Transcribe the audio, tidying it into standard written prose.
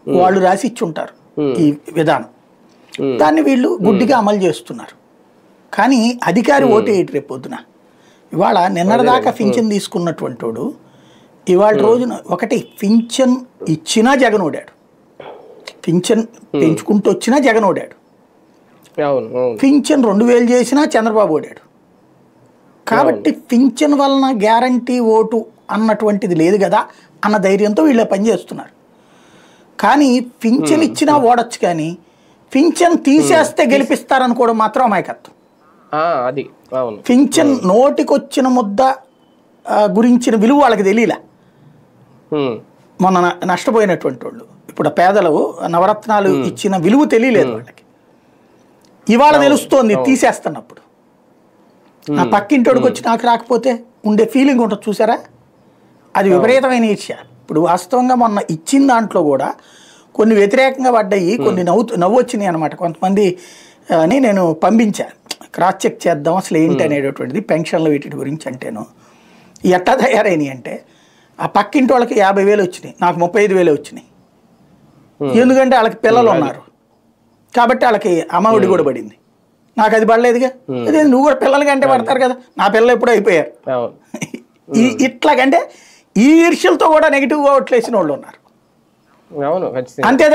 వాళ్ళు రాసి ఇచ్చి ఉంటారు ఈ విధానం. దాన్ని వీళ్ళు గుడ్డిగా అమలు చేస్తున్నారు. కానీ అధికారి ఓటేయటి రేపు పొద్దున. ఇవాళ నిన్నటిదాకా పింఛన్ తీసుకున్నటువంటి వాడు ఇవాళ రోజున ఒకటి పింఛన్ ఇచ్చినా జగన్ ఓడాడు, పింఛన్ పెంచుకుంటూ వచ్చినా జగన్ ఓడాడు, పింఛన్ 2000 చేసినా చంద్రబాబు ఓడాడు. కాబట్టి పింఛన్ వలన గ్యారంటీ ఓటు అన్నటువంటిది లేదు కదా అన్న ధైర్యంతో వీళ్ళే పనిచేస్తున్నారు. కానీ పింఛన్ ఇచ్చినా ఓడొచ్చు, కానీ పింఛన్ తీసేస్తే గెలిపిస్తారనుకోవడం మాత్రం అమాయకత్వం. పింఛన్ నోటికొచ్చిన ముద్ద గురించిన విలువ వాళ్ళకి తెలియలే. మొన్న నష్టపోయినటువంటి వాళ్ళు ఇప్పుడు పేదలు నవరత్నాలు ఇచ్చిన విలువ తెలియలేదు వాళ్ళకి. ఇవాళ తెలుస్తోంది తీసేస్తున్నప్పుడు. నా పక్కింటోడికి వచ్చి నాకు రాకపోతే ఉండే ఫీలింగ్ ఉంటుంది చూసారా, అది విపరీతమైన ఈర్ష్య. ఇప్పుడు వాస్తవంగా మొన్న ఇచ్చిన దాంట్లో కూడా కొన్ని వ్యతిరేకంగా పడ్డాయి, కొన్ని నవ్వు వచ్చినాయి అనమాట. కొంతమంది అని నేను పంపించాను, క్రాస్ చెక్ చేద్దాం అసలు ఏంటి అనేటటువంటిది పెన్షన్లు వీటి గురించి. అంటేను ఎట్లా తయారైనాయి అంటే ఆ పక్కింటి వాళ్ళకి 50,000 వచ్చినాయి, నాకు 35,000 వచ్చినాయి. ఎందుకంటే వాళ్ళకి పిల్లలు ఉన్నారు కాబట్టి వాళ్ళకి అమ్మఒడి కూడా పడింది, నాకు అది పడలేదుగా. అదే నువ్వు కూడా పిల్లల కంటే పడతారు కదా, నా పిల్లలు ఎప్పుడూ అయిపోయారు. ఇట్లాగంటే ఈ ఈర్ష్యలతో కూడా నెగిటివ్గా ఓట్లేసిన వాళ్ళు ఉన్నారు అంతే.